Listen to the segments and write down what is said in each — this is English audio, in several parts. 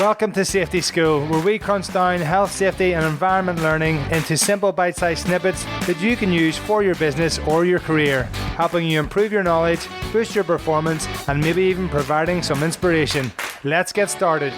Welcome to Safeti School, where we crunch down health, safety and environment learning into simple bite-sized snippets that you can use for your business or your career, helping you improve your knowledge, boost your performance and maybe even providing some inspiration. Let's get started.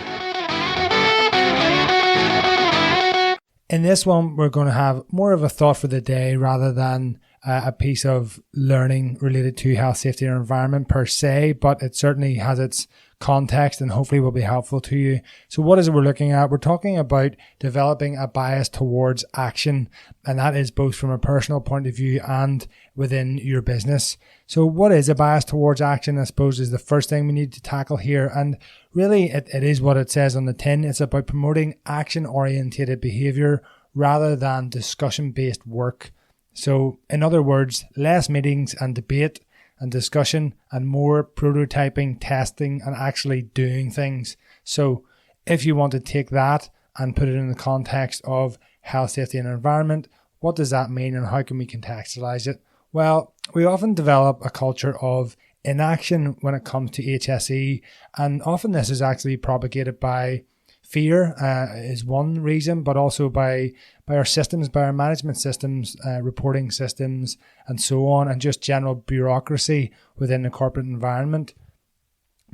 In this one, we're going to have more of a thought for the day rather than a piece of learning related to health, safety and environment per se, but it certainly has its context and hopefully will be helpful to you. So what is it we're looking at? We're talking about developing a bias towards action, and that is both from a personal point of view and within your business. So what is a bias towards action, I suppose, is the first thing we need to tackle here. And really it is what it says on the tin. It's about promoting action-orientated behavior rather than discussion-based work. So in other words, less meetings and debate and discussion and more prototyping, testing and actually doing things. So if you want to take that and put it in the context of health, safety and environment, what does that mean and how can we contextualize it? Well, we often develop a culture of inaction when it comes to HSE, and often this is actually propagated by fear is one reason, but also by our systems, by our management systems, reporting systems, and so on, and just general bureaucracy within the corporate environment.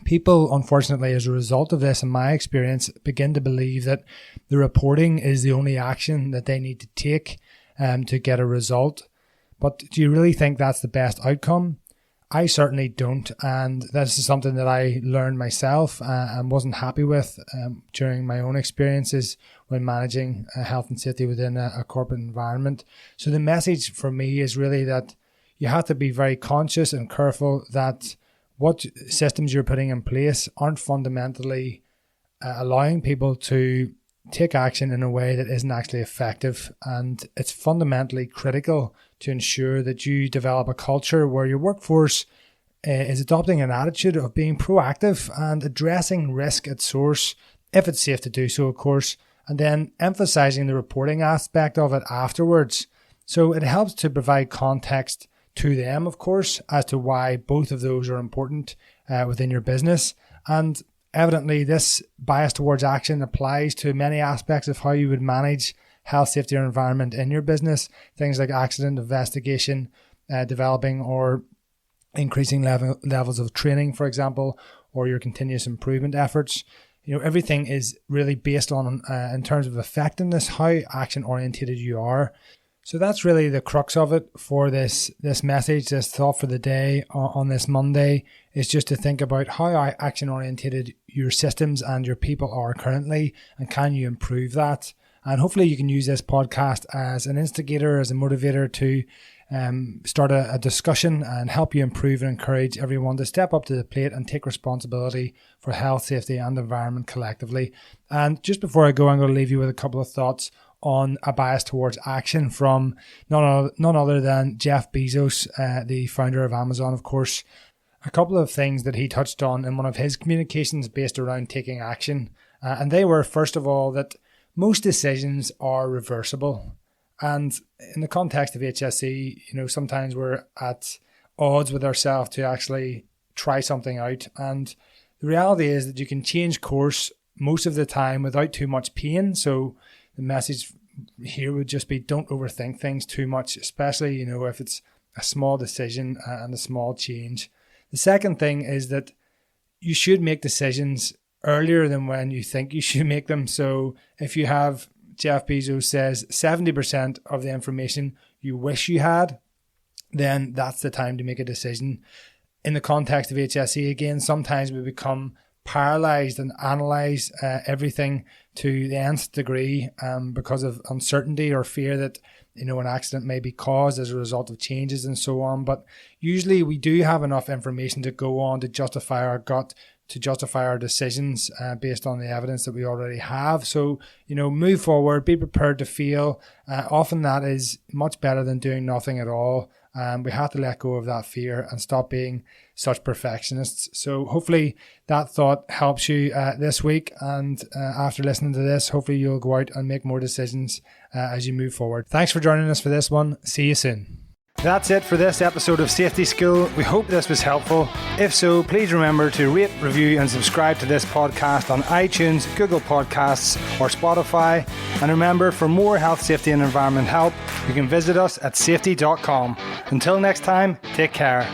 People, unfortunately, as a result of this, in my experience, begin to believe that the reporting is the only action that they need to take to get a result. But do you really think that's the best outcome? I certainly don't, and this is something that I learned myself and wasn't happy with during my own experiences when managing health and safety within a corporate environment. So the message for me is really that you have to be very conscious and careful that what systems you're putting in place aren't fundamentally allowing people to take action in a way that isn't actually effective. And it's fundamentally critical to ensure that you develop a culture where your workforce is adopting an attitude of being proactive and addressing risk at source, if it's safe to do so, of course, and then emphasizing the reporting aspect of it afterwards. So it helps to provide context to them, of course, as to why both of those are important within your business. And evidently, this bias towards action applies to many aspects of how you would manage health, safety, or environment in your business. Things like accident investigation, developing or increasing levels of training, for example, or your continuous improvement efforts. You know, everything is really based on, in terms of effectiveness, how action-orientated you are. So that's really the crux of it for this message, this thought for the day on this Monday, is just to think about how action-orientated your systems and your people are currently, and can you improve that? And hopefully you can use this podcast as an instigator, as a motivator to start a discussion and help you improve and encourage everyone to step up to the plate and take responsibility for health, safety and environment collectively. And just before I go, I'm going to leave you with a couple of thoughts on a bias towards action from none other than Jeff Bezos, the founder of Amazon, of course. A couple of things that he touched on in one of his communications based around taking action. And they were, first of all, that most decisions are reversible. And in the context of HSE, sometimes we're at odds with ourselves to actually try something out. And the reality is that you can change course most of the time without too much pain. So the message here would just be, don't overthink things too much, especially, if it's a small decision and a small change. The second thing is that you should make decisions earlier than when you think you should make them. So if you have, Jeff Bezos says, 70% of the information you wish you had, then that's the time to make a decision. In the context of HSE, again, sometimes we become paralyzed and analyze everything to the nth degree because of uncertainty or fear that an accident may be caused as a result of changes and so on. But usually we do have enough information to go on to justify our gut, to justify our decisions based on the evidence that we already have. So, move forward, be prepared to fail. Often that is much better than doing nothing at all. We have to let go of that fear and stop being such perfectionists. So hopefully that thought helps you this week. And after listening to this, hopefully you'll go out and make more decisions as you move forward. Thanks for joining us for this one. See you soon. That's it for this episode of Safety School. We hope this was helpful. If so, please remember to rate, review and subscribe to this podcast on iTunes, Google Podcasts or Spotify. And remember, for more health, safety and environment help, you can visit us at safety.com. Until next time, take care.